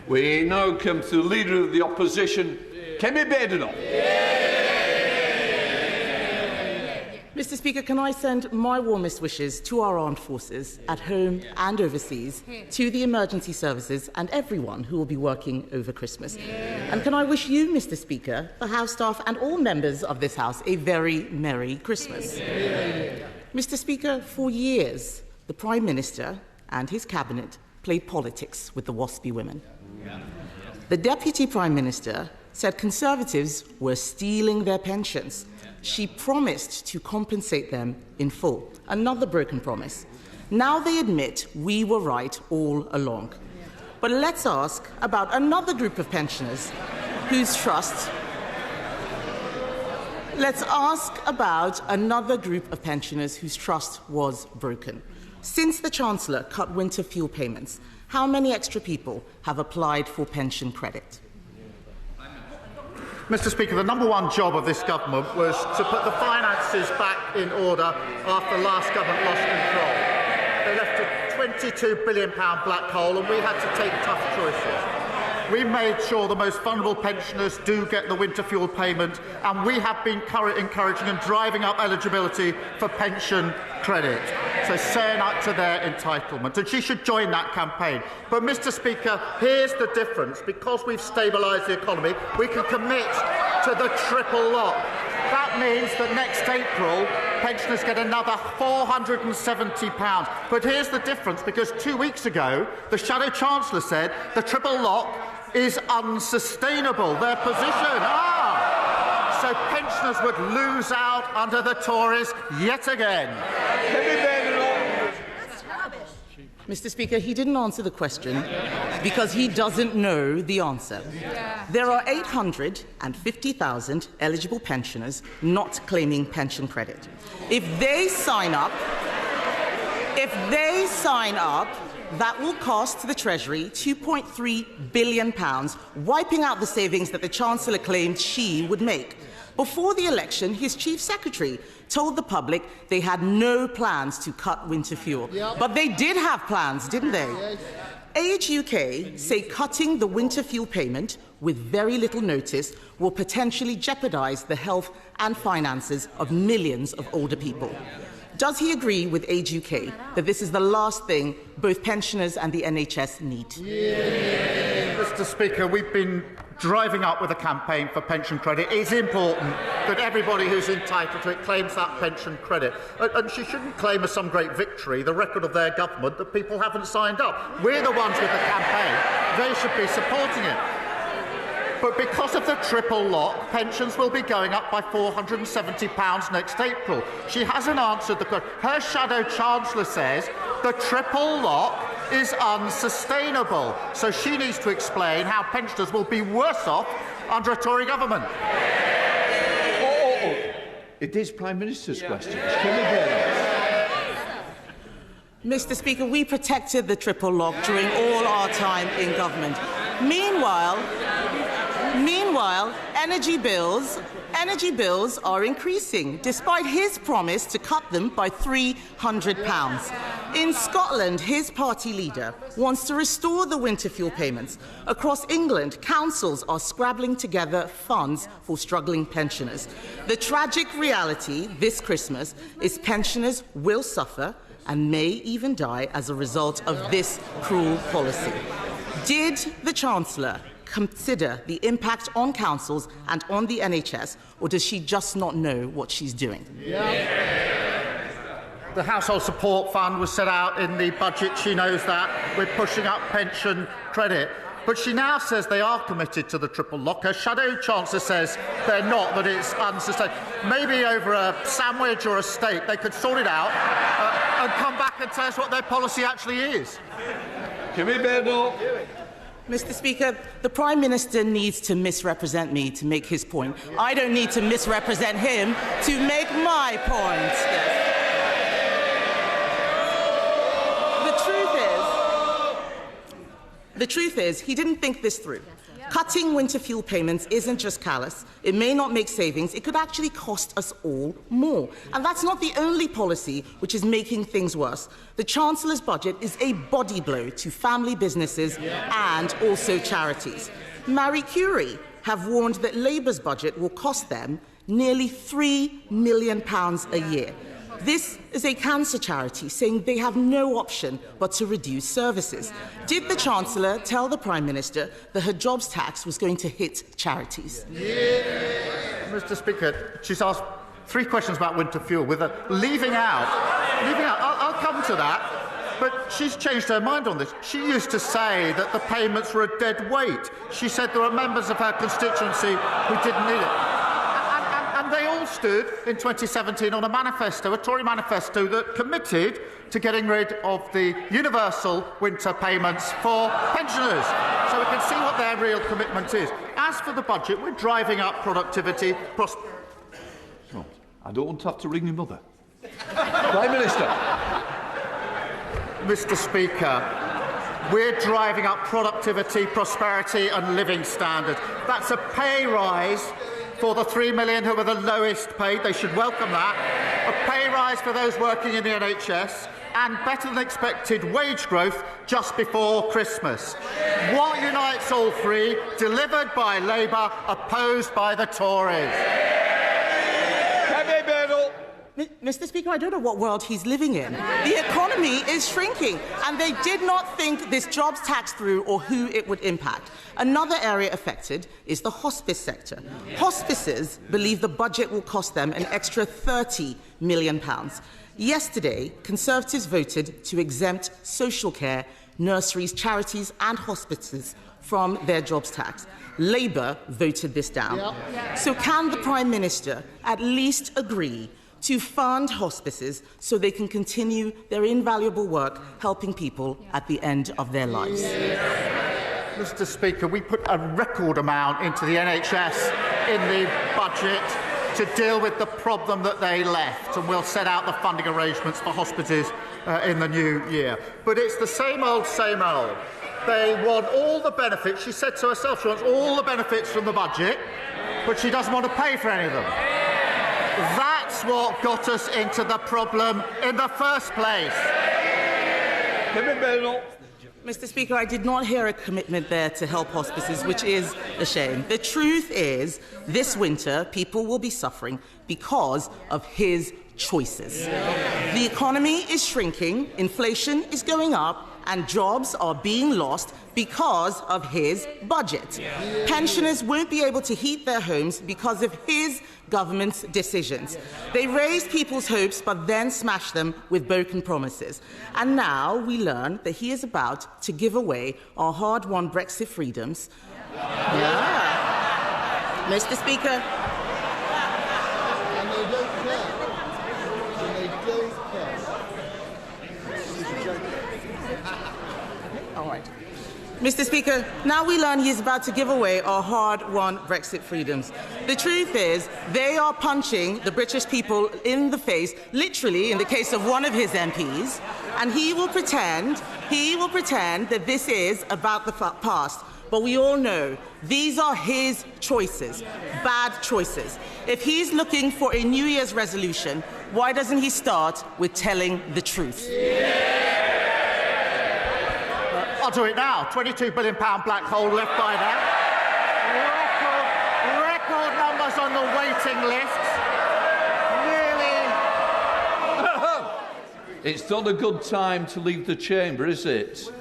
We now come to the Leader of the Opposition, Kemi Badenoch. Mr. Speaker, can I send my warmest wishes to our armed forces at home and overseas, to the emergency services and everyone who will be working over Christmas. And can I wish you, Mr. Speaker, the House staff and all members of this House a very Merry Christmas. Mr. Speaker, for years, the Prime Minister and his cabinet played politics with the WASPy women. The Deputy Prime Minister said Conservatives were stealing their pensions. She promised to compensate them in full. Another broken promise. Now they admit we were right all along. But let's ask about another group of pensioners whose trust... Let's ask about another group of pensioners whose trust was broken. Since the Chancellor cut winter fuel payments, how many extra people have applied for pension credit? Mr. Speaker, the number one job of this government was to put the finances back in order after the last government lost control. They left a £22 billion black hole and we had to take tough choices. We made sure the most vulnerable pensioners do get the winter fuel payment, and we have been encouraging and driving up eligibility for pension credit, so saying up to their entitlement. And she should join that campaign. But, Mr. Speaker, here's the difference. Because we've stabilised the economy, we can commit to the triple lock. That means that next April, pensioners get another £470. But here's the difference, because 2 weeks ago, the Shadow Chancellor said the triple lock is unsustainable. Their position, so pensioners would lose out under the Tories yet again. Mr. Speaker, he didn't answer the question because he doesn't know the answer. There are 850,000 eligible pensioners not claiming pension credit. If they sign up, that will cost the Treasury £2.3 billion, wiping out the savings that the Chancellor claimed she would make. Before the election, his Chief Secretary told the public they had no plans to cut winter fuel. But they did have plans, didn't they? Age UK say cutting the winter fuel payment with very little notice will potentially jeopardise the health and finances of millions of older people. Does he agree with Age UK that this is the last thing both pensioners and the NHS need? Mr. Speaker, we've been driving up with a campaign for pension credit. It's important that everybody who's entitled to it claims that pension credit. And she shouldn't claim as some great victory the record of their government that people haven't signed up. We're the ones with the campaign. They should be supporting it. But because of the triple lock, pensions will be going up by £470 next April. She hasn't answered the question. Her Shadow Chancellor says the triple lock is unsustainable. So she needs to explain how pensioners will be worse off under a Tory government. It is Prime Minister's question. Mr. Speaker, we protected the triple lock during all our time in government. Meanwhile, energy bills are increasing, despite his promise to cut them by £300. In Scotland, his party leader wants to restore the winter fuel payments. Across England, councils are scrabbling together funds for struggling pensioners. The tragic reality this Christmas is pensioners will suffer and may even die as a result of this cruel policy. Did the Chancellor consider the impact on councils and on the NHS, or does she just not know what she's doing? The Household Support Fund was set out in the budget. She knows that. We're pushing up pension credit. But she now says they are committed to the triple lock. Her Shadow Chancellor says they're not, that it's unsustainable. Maybe over a sandwich or a steak they could sort it out and come back and tell us what their policy actually is. Kemi Badenoch. Mr. Speaker, the Prime Minister needs to misrepresent me to make his point. I don't need to misrepresent him to make my point. Yes. The truth is, he didn't think this through. Cutting winter fuel payments isn't just callous. It may not make savings. It could actually cost us all more. And that's not the only policy which is making things worse. The Chancellor's budget is a body blow to family businesses and also charities. Marie Curie have warned that Labour's budget will cost them nearly £3 million a year. This is a cancer charity saying they have no option but to reduce services. Did the Chancellor tell the Prime Minister that her jobs tax was going to hit charities? Mr. Speaker, she's asked 3 questions about winter fuel with a leaving out. I'll come to that. But she's changed her mind on this. She used to say that the payments were a dead weight. She said there were members of her constituency who didn't need it. And they all stood in 2017 on a manifesto, a Tory manifesto, that committed to getting rid of the universal winter payments for pensioners. So we can see what their real commitment is. As for the budget, we're driving up productivity. I don't want to have to ring your mother. Prime Minister. Mr. Speaker, we're driving up productivity, prosperity and living standards. That's a pay rise for the 3 million who are the lowest paid. They should welcome that. A pay rise for those working in the NHS and better than expected wage growth just before Christmas. What unites all three? Delivered by Labour, opposed by the Tories. Kemi Badenoch. Mr. Speaker, I don't know what world he's living in. The economy is shrinking, and they did not think this jobs tax through or who it would impact. Another area affected is the hospice sector. Hospices believe the budget will cost them an extra £30 million. Yesterday, Conservatives voted to exempt social care, nurseries, charities and hospices from their jobs tax. Labour voted this down. So can the Prime Minister at least agree to fund hospices so they can continue their invaluable work helping people at the end of their lives? Mr. Speaker, we put a record amount into the NHS in the budget to deal with the problem that they left, and we'll set out the funding arrangements for hospices in the new year. But it's the same old, same old. They want all the benefits. She said to herself she wants all the benefits from the budget, but she doesn't want to pay for any of them. That's what got us into the problem in the first place. Mr. Speaker, I did not hear a commitment there to help hospices, which is a shame. The truth is, this winter, people will be suffering because of his choices. The economy is shrinking, inflation is going up, and jobs are being lost because of his budget. Pensioners won't be able to heat their homes because of his government's decisions. They raise people's hopes but then smash them with broken promises. And now we learn that he is about to give away our hard-won Brexit freedoms. Mr. Speaker. And they don't care. All right. Mr. Speaker, now we learn he is about to give away our hard-won Brexit freedoms. The truth is, they are punching the British people in the face, literally in the case of one of his MPs, and he will pretend that this is about the past. But we all know these are his choices, bad choices. If he's looking for a New Year's resolution, why doesn't he start with telling the truth? I'll do it now. £22 billion black hole left by them. Record numbers on the waiting list. Nearly. It's not a good time to leave the chamber, is it?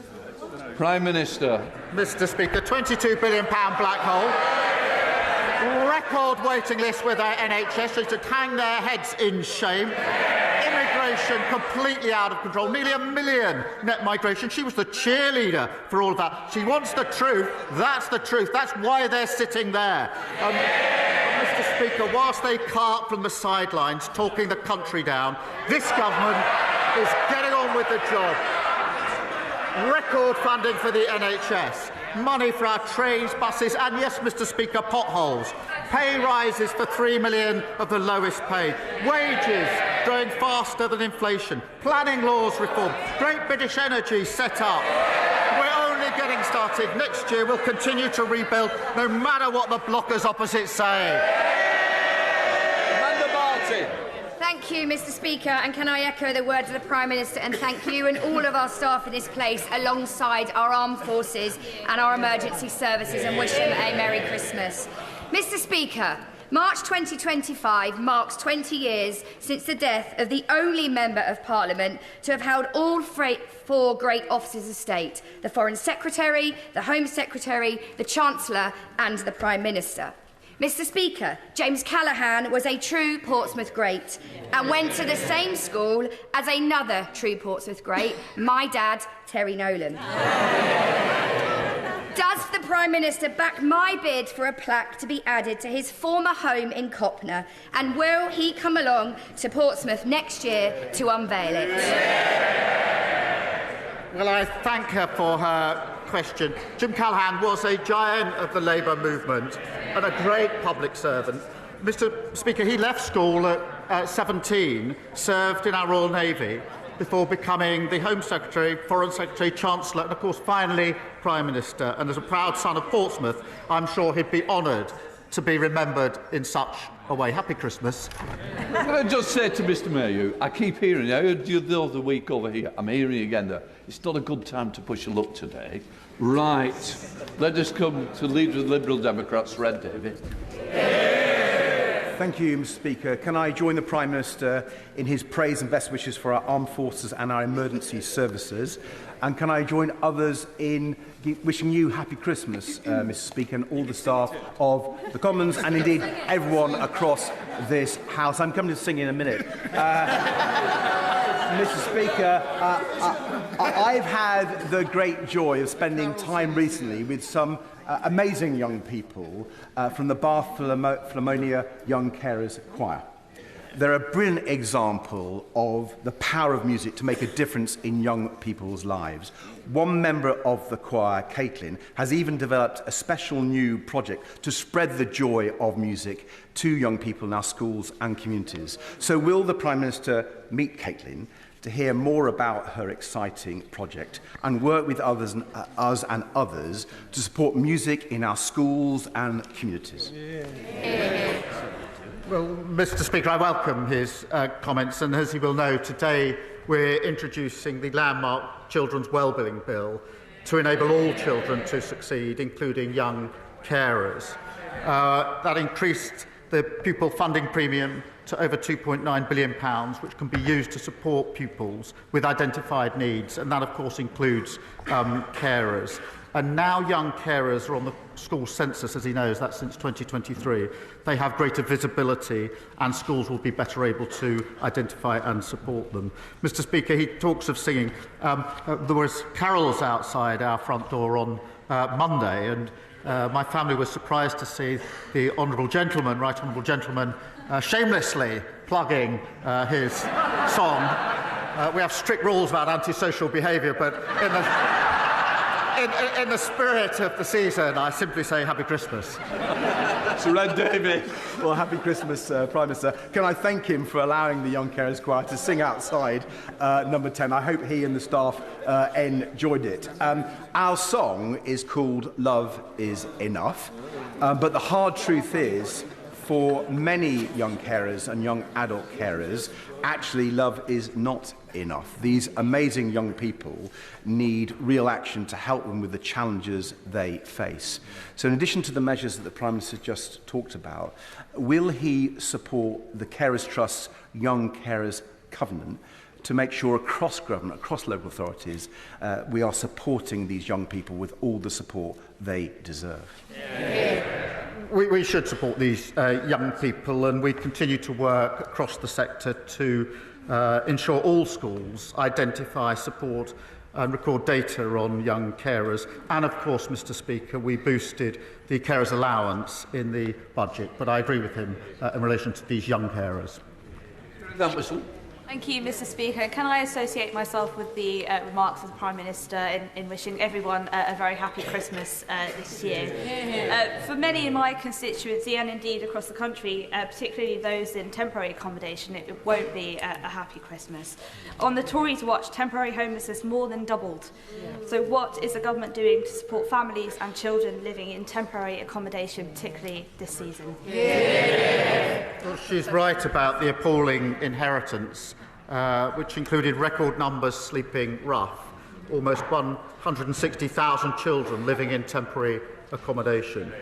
Prime Minister. Mr. Speaker, £22 billion black hole. Record waiting list with our NHS. They should hang their heads in shame. Immigration completely out of control. Nearly 1 million net migration. She was the cheerleader for all of that. She wants the truth. That's the truth. That's why they're sitting there. Mr. Speaker, whilst they cart from the sidelines, talking the country down, this government is getting on with the job. Record funding for the NHS. Money for our trains, buses and, yes, Mr. Speaker, potholes. Pay rises for 3 million of the lowest paid. Wages growing faster than inflation. Planning laws reform. Great British Energy set up. We're only getting started. started. Next year we'll continue to rebuild, no matter what the blockers opposite say. Thank you, Mr. Speaker, and can I echo the words of the Prime Minister and thank you and all of our staff in this place alongside our armed forces and our emergency services and wish them a Merry Christmas. Mr. Speaker, March 2025 marks 20 years since the death of the only Member of Parliament to have held all four great offices of state: the Foreign Secretary, the Home Secretary, the Chancellor and the Prime Minister. Mr. Speaker, James Callaghan was a true Portsmouth great and went to the same school as another true Portsmouth great, my dad, Terry Nolan. Does the Prime Minister back my bid for a plaque to be added to his former home in Copner, and will he come along to Portsmouth next year to unveil it? Well, I thank her for her question. Jim Callaghan was a giant of the Labour movement and a great public servant. Mr. Speaker, he left school at 17, served in our Royal Navy before becoming the Home Secretary, Foreign Secretary, Chancellor and, of course, finally Prime Minister. And as a proud son of Portsmouth, I'm sure he'd be honoured to be remembered in such a way. Happy Christmas. Can I just say to Mr Mayhew, I keep hearing, I heard you the other week over here, I'm hearing again that it's not a good time to push a luck today. Right, let us come to Leader of the Liberal Democrats, Red David. Thank you, Mr. Speaker. Can I join the Prime Minister in his praise and best wishes for our armed forces and our emergency services? And can I join others in wishing you happy Christmas, Mr. Speaker, and all the staff of the Commons, and indeed everyone across this House. I'm coming to sing in a minute. Mr. Speaker, I've had the great joy of spending time recently with some amazing young people from the Bath Philharmonia Young Carers Choir. They're a brilliant example of the power of music to make a difference in young people's lives. One member of the choir, Caitlin, has even developed a special new project to spread the joy of music to young people in our schools and communities. So will the Prime Minister meet Caitlin to hear more about her exciting project and work with us and others to support music in our schools and communities? Well, Mr. Speaker, I welcome his comments, and as you will know, today we're introducing the landmark Children's Wellbeing Bill to enable all children to succeed, including young carers. That increased the pupil funding premium to over £2.9 billion, which can be used to support pupils with identified needs, and that, of course, includes carers. And now young carers are on the school census, as he knows, that's since 2023. They have greater visibility and schools will be better able to identify and support them. Mr. Speaker, he talks of singing. There was carols outside our front door on Monday, and my family was surprised to see the Honourable Gentleman, Right Honourable Gentleman, shamelessly plugging his song. We have strict rules about antisocial behaviour, but in the spirit of the season, I simply say Happy Christmas. Sir Red David. Well, Happy Christmas, Prime Minister. Can I thank him for allowing the Young Carers Choir to sing outside number 10? I hope he and the staff enjoyed it. Our song is called Love Is Enough, but the hard truth is, for many young carers and young adult carers, actually love is not enough. These amazing young people need real action to help them with the challenges they face. So in addition to the measures that the Prime Minister just talked about, will he support the Carers Trust's Young Carers Covenant to make sure across government, across local authorities, we are supporting these young people with all the support they deserve? We should support these young people, and we continue to work across the sector to ensure all schools identify, support and record data on young carers. And of course, Mr. Speaker, we boosted the carers allowance in the budget, but I agree with him in relation to these young carers. Thank you, Mr. Speaker. Can I associate myself with the remarks of the Prime Minister in wishing everyone a very happy Christmas this year? For many in my constituency and indeed across the country, particularly those in temporary accommodation, it won't be a happy Christmas. On the Tories' watch, temporary homelessness more than doubled. So what is the government doing to support families and children living in temporary accommodation, particularly this season? Well, she's right about the appalling inheritance, which included record numbers sleeping rough, almost 160,000 children living in temporary accommodation.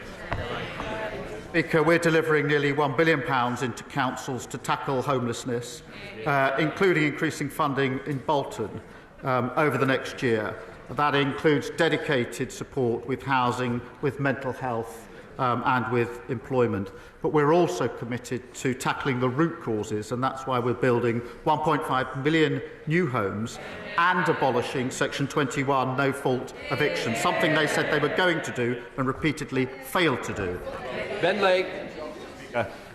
Speaker, we're delivering nearly £1 billion into councils to tackle homelessness, including increasing funding in Bolton over the next year. That includes dedicated support with housing, with mental health, and with employment. But we're also committed to tackling the root causes, and that's why we're building 1.5 million new homes and abolishing Section 21 no-fault eviction, something they said they were going to do and repeatedly failed to do. Ben Lake.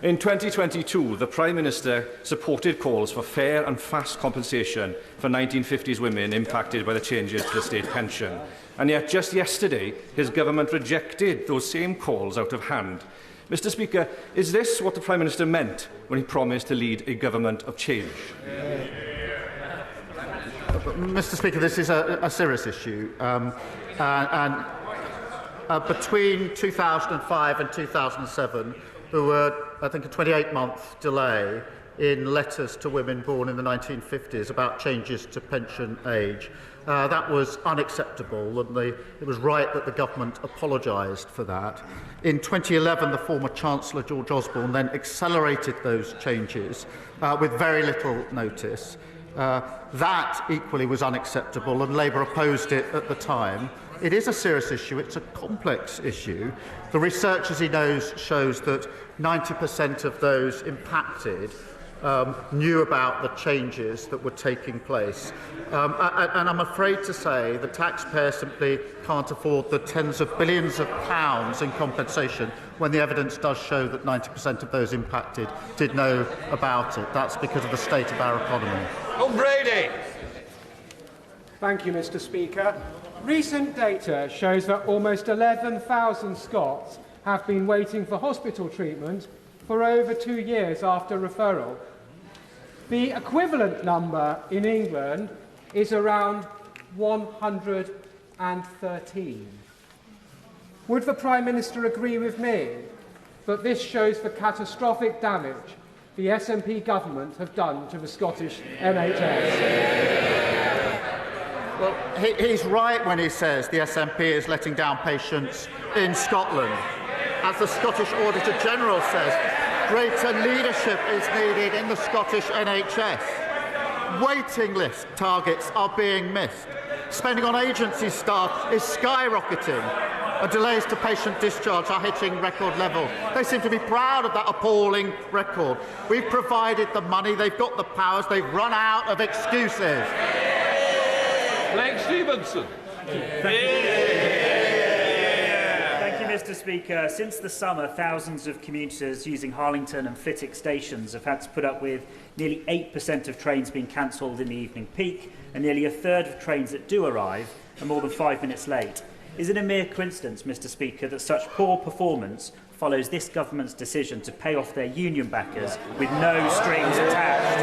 In 2022, the Prime Minister supported calls for fair and fast compensation for 1950s women impacted by the changes to the state pension. And yet, just yesterday, his government rejected those same calls out of hand. Mr. Speaker, is this what the Prime Minister meant when he promised to lead a government of change? Mr. Speaker, this is a serious issue. Between 2005 and 2007, there were, I think, a 28-month delay in letters to women born in the 1950s about changes to pension age. That was unacceptable, and it was right that the government apologised for that. In 2011, the former Chancellor, George Osborne, then accelerated those changes with very little notice. That equally was unacceptable, and Labour opposed it at the time. It is a serious issue. It's a complex issue. The research, as he knows, shows that 90% of those impacted knew about the changes that were taking place. And I'm afraid to say the taxpayer simply can't afford the tens of billions of pounds in compensation when the evidence does show that 90% of those impacted did know about it. That's because of the state of our economy. Brady. Thank you, Mr. Speaker. Recent data shows that almost 11,000 Scots have been waiting for hospital treatment for over 2 years after referral. The equivalent number in England is around 113. Would the Prime Minister agree with me that this shows the catastrophic damage the SNP government have done to the Scottish NHS? Well, he's right when he says the SNP is letting down patients in Scotland. As the Scottish Auditor General says, greater leadership is needed in the Scottish NHS. Waiting list targets are being missed. Spending on agency staff is skyrocketing. And delays to patient discharge are hitting record levels. They seem to be proud of that appalling record. We've provided the money, they've got the powers, they've run out of excuses. Blake Stevenson. Thank you, Mr. Speaker. Since the summer, thousands of commuters using Harlington and Flitwick stations have had to put up with nearly 8% of trains being cancelled in the evening peak, and nearly a third of trains that do arrive are more than 5 minutes late. Is it a mere coincidence, Mr. Speaker, that such poor performance follows this government's decision to pay off their union backers with no strings attached?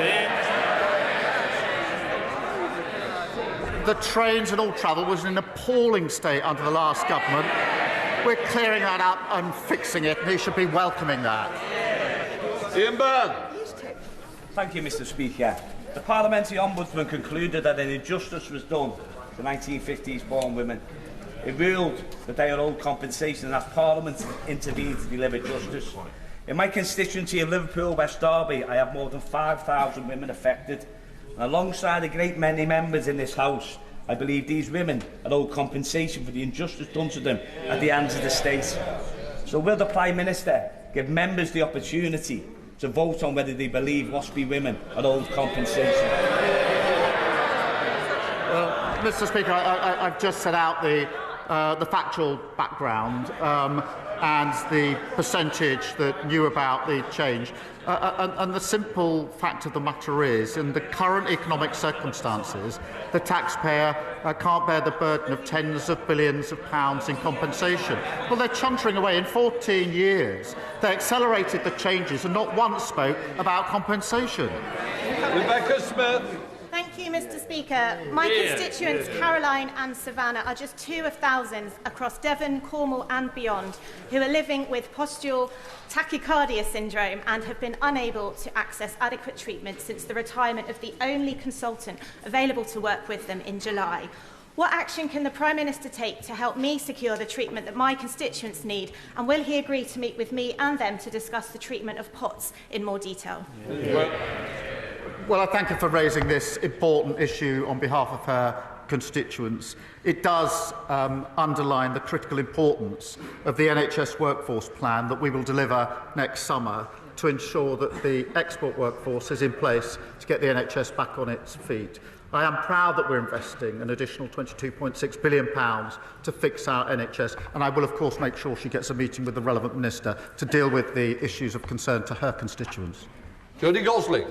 The trains and all travel was in an appalling state under the last government. We're clearing that up and fixing it, and he should be welcoming that. Ian Byrne. Thank you, Mr. Speaker. The Parliamentary Ombudsman concluded that an injustice was done to 1950s born women. It ruled that they are owed compensation and asked Parliament intervened to deliver justice. In my constituency of Liverpool, West Derby, I have more than 5,000 women affected. And alongside a great many members in this House, I believe these women are owed compensation for the injustice done to them at the hands of the state. So will the Prime Minister give members the opportunity to vote on whether they believe WASPy women are owed compensation? Well, Mr. Speaker, I've just set out the factual background. and the percentage that knew about the change. And the simple fact of the matter is, in the current economic circumstances, the taxpayer can't bear the burden of tens of billions of pounds in compensation. Well, they're chuntering away. In 14 years, they accelerated the changes and not once spoke about compensation. Rebecca Smith. Thank you, Mr. Speaker. My constituents, Caroline and Savannah, are just two of thousands across Devon, Cornwall and beyond who are living with postural tachycardia syndrome and have been unable to access adequate treatment since the retirement of the only consultant available to work with them in July. What action can the Prime Minister take to help me secure the treatment that my constituents need, and will he agree to meet with me and them to discuss the treatment of POTS in more detail? Well, I thank her for raising this important issue on behalf of her constituents. It does underline the critical importance of the NHS workforce plan that we will deliver next summer to ensure that the export workforce is in place to get the NHS back on its feet. I am proud that we're investing an additional £22.6 billion to fix our NHS, and I will, of course, make sure she gets a meeting with the relevant minister to deal with the issues of concern to her constituents. Jodie Gosling.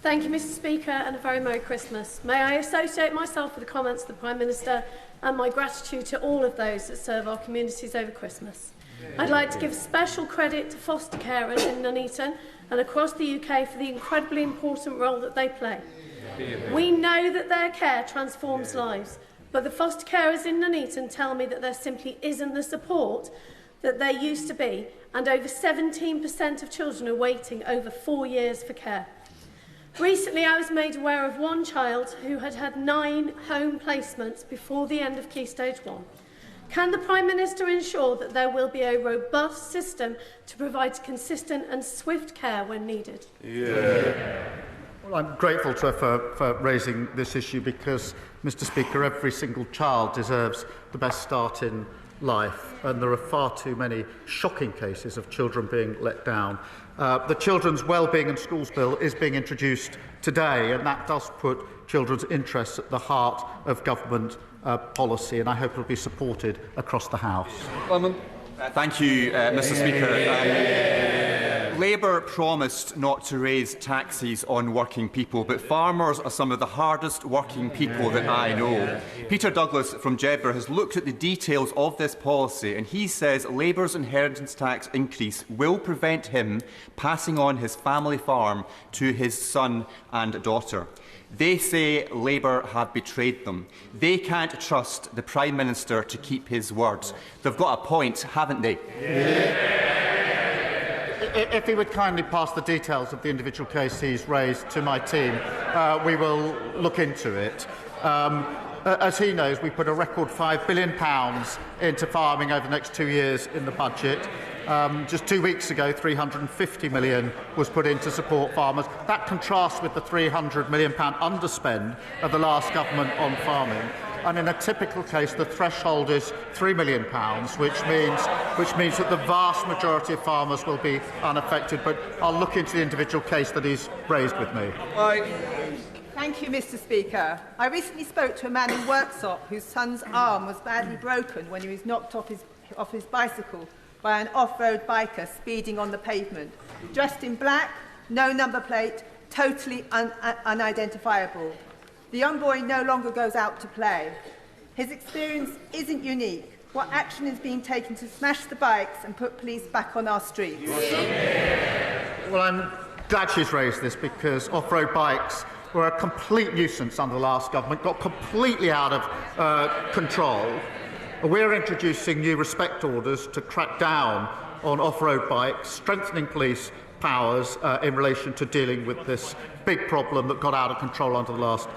Thank you, Mr. Speaker, and a very Merry Christmas. May I associate myself with the comments of the Prime Minister and my gratitude to all of those that serve our communities over Christmas. I'd like to give special credit to foster carers in Nuneaton and across the UK for the incredibly important role that they play. We know that their care transforms lives, but the foster carers in Nuneaton tell me that there simply isn't the support that there used to be, and over 17% of children are waiting over 4 years for care. Recently, I was made aware of one child who had had 9 home placements before the end of Key Stage 1. Can the Prime Minister ensure that there will be a robust system to provide consistent and swift care when needed? Well, I'm grateful to her for raising this issue because, Mr. Speaker, every single child deserves the best start in life, and there are far too many shocking cases of children being let down. The Children's Wellbeing and Schools Bill is being introduced today, and that does put children's interests at the heart of government policy, and I hope it will be supported across the House. Thank you, Mr. Speaker. Labour promised not to raise taxes on working people, but farmers are some of the hardest working people that I know. Peter Douglas from Jedburgh has looked at the details of this policy, and he says Labour's inheritance tax increase will prevent him passing on his family farm to his son and daughter. They say Labour have betrayed them. They can't trust the Prime Minister to keep his words. They've got a point, haven't they? If he would kindly pass the details of the individual case he's raised to my team, we will look into it. As he knows, we put a record £5 billion into farming over the next 2 years in the budget. Just 2 weeks ago, £350 million was put in to support farmers. That contrasts with the £300 million underspend of the last government on farming. And in a typical case, the threshold is £3 million, which means that the vast majority of farmers will be unaffected. But I'll look into the individual case that he's raised with me. Thank you, Mr. Speaker. I recently spoke to a man in Worksop whose son's arm was badly broken when he was knocked off his bicycle by an off-road biker speeding on the pavement. Dressed in black, no number plate, totally unidentifiable. The young boy no longer goes out to play. His experience isn't unique. What action is being taken to smash the bikes and put police back on our streets? Well, I'm glad she's raised this because off-road bikes were a complete nuisance under the last government, got completely out of control. We're introducing new respect orders to crack down on off-road bikes, strengthening police powers in relation to dealing with this big problem that got out of control under the last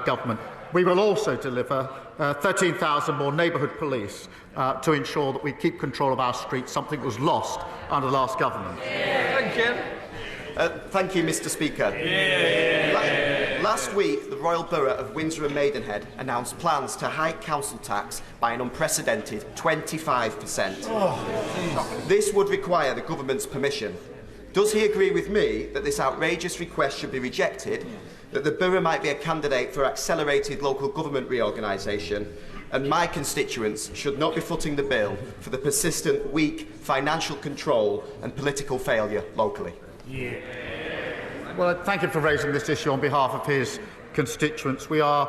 government. We will also deliver 13,000 more neighbourhood police to ensure that we keep control of our streets, something that was lost under the last government. Thank you. Thank you, Mr. Speaker. Last week, the Royal Borough of Windsor and Maidenhead announced plans to hike council tax by an unprecedented 25%. This would require the government's permission. Does he agree with me that this outrageous request should be rejected, that the borough might be a candidate for accelerated local government reorganisation, and my constituents should not be footing the bill for the persistent weak financial control and political failure locally. Well, thank him for raising this issue on behalf of his constituents. We are,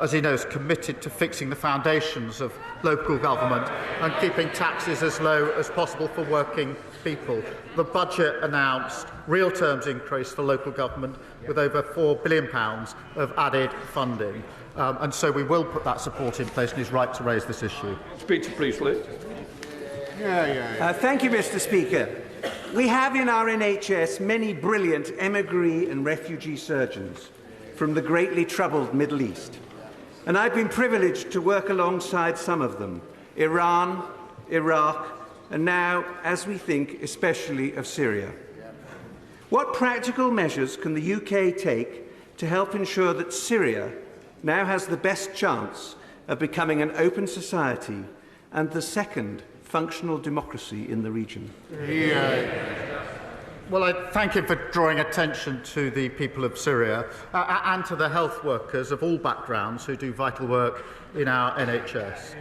as he knows, committed to fixing the foundations of local government and keeping taxes as low as possible for working people. The budget announced real terms increase for local government with over £4 billion of added funding. And so we will put that support in place, and he's right to raise this issue. Speak to Priestley. Thank you, Mr. Speaker. We have in our NHS many brilliant emigre and refugee surgeons from the greatly troubled Middle East. And I've been privileged to work alongside some of them, Iran, Iraq, and now, as we think, especially of Syria. What practical measures can the UK take to help ensure that Syria now has the best chance of becoming an open society and the second functional democracy in the region? Well, I thank him for drawing attention to the people of Syria and to the health workers of all backgrounds who do vital work in our NHS.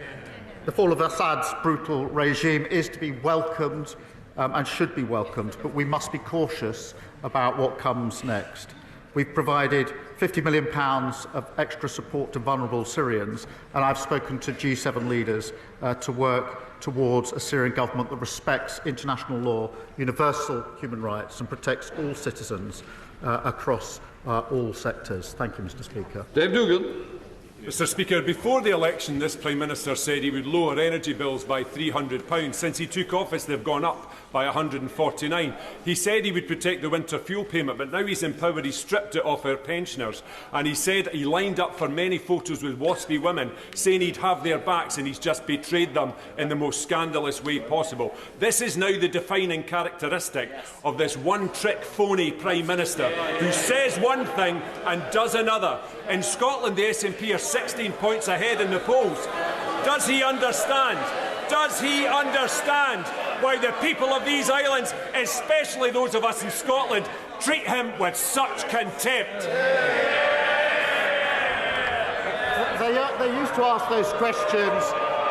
The fall of Assad's brutal regime is to be welcomed and should be welcomed, but we must be cautious about what comes next. We've provided £50 million of extra support to vulnerable Syrians, and I've spoken to G7 leaders to work towards a Syrian government that respects international law, universal human rights, and protects all citizens across all sectors. Thank you, Mr. Speaker. Dave Dugan. Mr. Speaker, before the election, this Prime Minister said he would lower energy bills by £300. Since he took office, they've gone up by £149. He said he would protect the winter fuel payment, but now he's in power, he's stripped it off our pensioners. And he said he lined up for many photos with waspy women, saying he'd have their backs, and he's just betrayed them in the most scandalous way possible. This is now the defining characteristic of this one-trick phony Prime Minister who says one thing and does another. In Scotland, the SNP are 16 points ahead in the polls. Does he understand? Does he understand why the people of these islands, especially those of us in Scotland, treat him with such contempt? They used to ask those questions.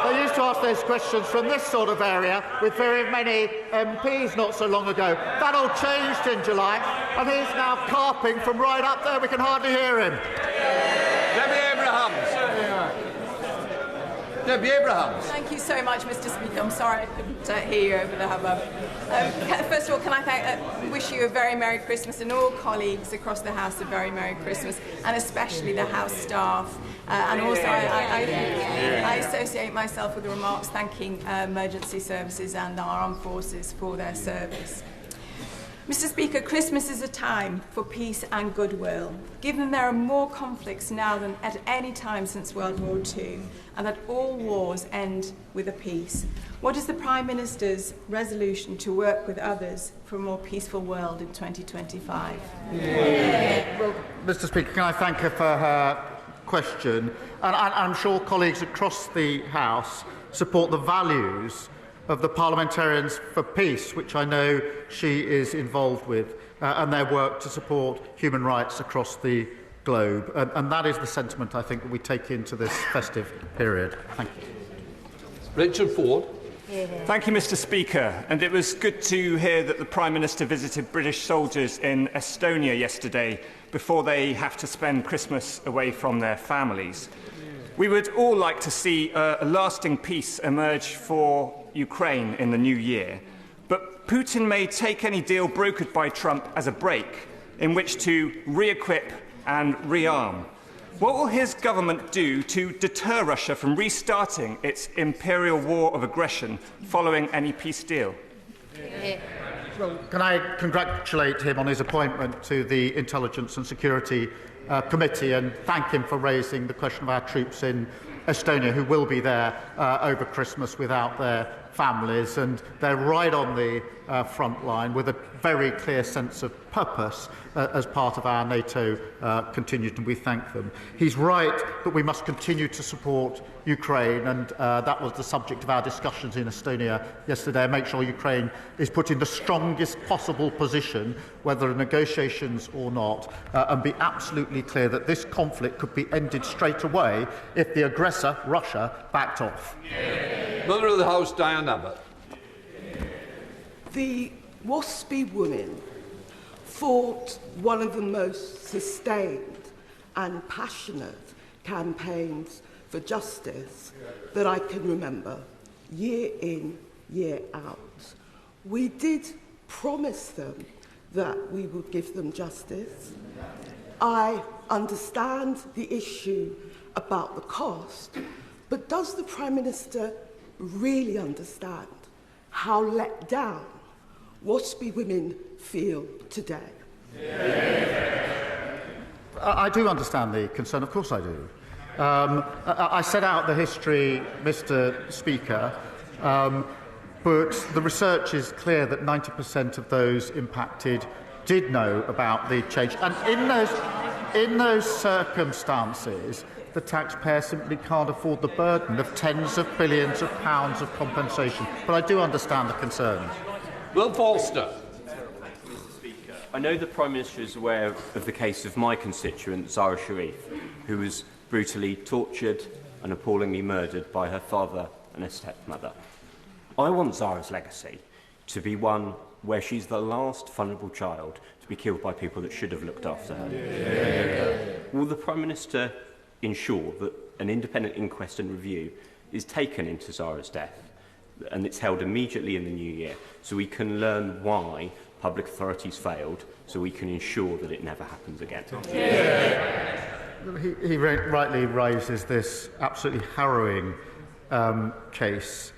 They used to ask those questions from this sort of area with very many MPs not so long ago. That all changed in July, and he's now carping from right up there. We can hardly hear him. Debbie Abrahams. Thank you so much, Mr. Speaker. I'm sorry I couldn't hear you over the hubbub. First of all, can I wish you a very Merry Christmas, and all colleagues across the House a very Merry Christmas, and especially the House staff. And also, I associate myself with the remarks thanking emergency services and our armed forces for their service. Mr. Speaker, Christmas is a time for peace and goodwill. Given there are more conflicts now than at any time since World War II, and that all wars end with a peace, what is the Prime Minister's resolution to work with others for a more peaceful world in 2025? Well, Mr. Speaker, can I thank her for her question? And I'm sure colleagues across the House support the values of the Parliamentarians for Peace, which I know she is involved with, and their work to support human rights across the globe. And that is the sentiment, I think, that we take into this festive period. Thank you. Richard Ford. Thank you, Mr. Speaker. And it was good to hear that the Prime Minister visited British soldiers in Estonia yesterday before they have to spend Christmas away from their families. We would all like to see a lasting peace emerge for Ukraine in the new year, but Putin may take any deal brokered by Trump as a break in which to re-equip and rearm. What will his government do to deter Russia from restarting its imperial war of aggression following any peace deal? Well, can I congratulate him on his appointment to the Intelligence and Security Committee and thank him for raising the question of our troops in Estonia, who will be there over Christmas without their families, and they're right on the front line with a very clear sense of purpose as part of our NATO contingent, and we thank them. He's right that we must continue to support Ukraine, and that was the subject of our discussions in Estonia yesterday, and make sure Ukraine is put in the strongest possible position, whether negotiations or not, and be absolutely clear that this conflict could be ended straight away if the aggressor, Russia, backed off. Mother of the House, Diane Abbott. The WASPy women fought one of the most sustained and passionate campaigns for justice that I can remember, year in, year out. We did promise them that we would give them justice. I understand the issue about the cost, but does the Prime Minister really understand how let down WASPy women feel today? I do understand the concern, of course I do. I set out the history, Mr. Speaker, but the research is clear that 90% of those impacted did know about the change. And in those circumstances, the taxpayer simply can't afford the burden of tens of billions of pounds of compensation. But I do understand the concerns. Will Forster. I know the Prime Minister is aware of the case of my constituent, Zara Sharif, who was brutally tortured and appallingly murdered by her father and her stepmother. I want Zara's legacy to be one where she's the last vulnerable child to be killed by people that should have looked after her. Will the Prime Minister ensure that an independent inquest and review is taken into Zara's death and it's held immediately in the new year so we can learn why public authorities failed, so we can ensure that it never happens again? He rightly raises this absolutely harrowing case,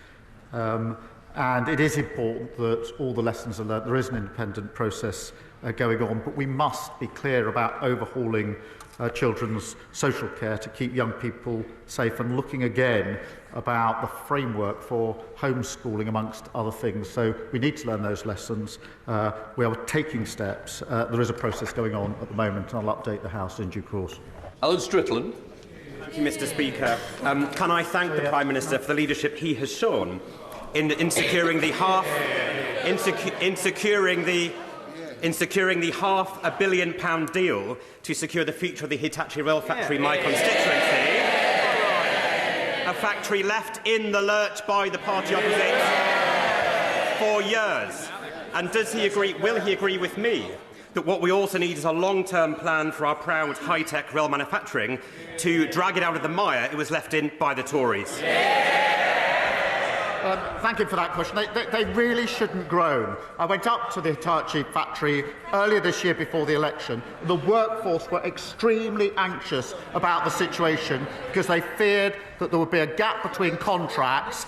and it is important that all the lessons are learned. There is an independent process going on, but we must be clear about overhauling children's social care to keep young people safe and looking again about the framework for homeschooling, amongst other things. So we need to learn those lessons. We are taking steps. There is a process going on at the moment, and I'll update the House in due course. Alan Strickland. Thank you, Mr. Speaker. Can I thank the Prime Minister for the leadership he has shown in securing the £500 million deal to secure the future of the Hitachi rail factory in my constituency. A factory left in the lurch by the party opposite for years. And does he agree? Will he agree with me that what we also need is a long-term plan for our proud high-tech rail manufacturing to drag it out of the mire it was left in by the Tories? Thank you for that question. They really shouldn't groan. I went up to the Hitachi factory earlier this year before the election. The workforce were extremely anxious about the situation because they feared that there would be a gap between contracts.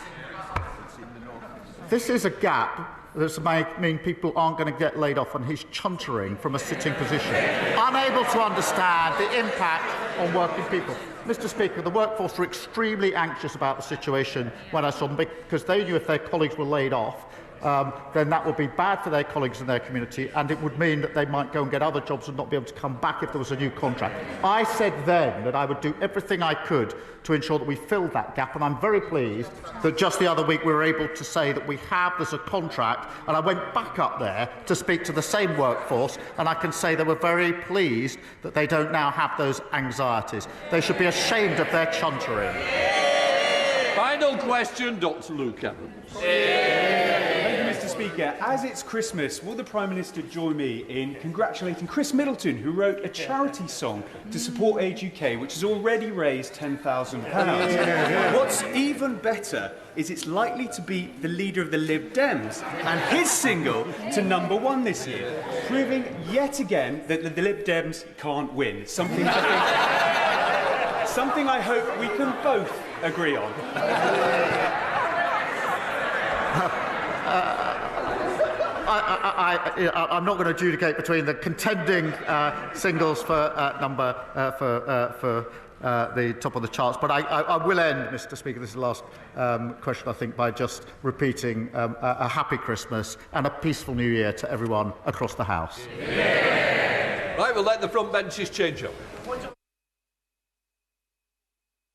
This is a gap that might mean people aren't going to get laid off, and he's chuntering from a sitting position, unable to understand the impact on working people. Mr. Speaker, the workforce were extremely anxious about the situation when I saw them, because they knew if their colleagues were laid off, then that would be bad for their colleagues in their community, and it would mean that they might go and get other jobs and not be able to come back if there was a new contract. I said then that I would do everything I could to ensure that we filled that gap, and I'm very pleased that just the other week we were able to say that there's a contract, and I went back up there to speak to the same workforce, and I can say they were very pleased that they don't now have those anxieties. They should be ashamed of their chuntering. Final question, Dr. Luke Evans. Mr. Speaker, as it's Christmas, will the Prime Minister join me in congratulating Chris Middleton, who wrote a charity song to support Age UK, which has already raised £10,000? What's even better is it's likely to beat the leader of the Lib Dems and his single to #1 this year, proving yet again that the Lib Dems can't win. Something I hope we can both agree on. I'm not going to adjudicate between the contending singles for the top of the charts, but I will end, Mr. Speaker, this is the last question, I think, by just repeating a happy Christmas and a peaceful New Year to everyone across the House. Right, we'll let the front benches change up.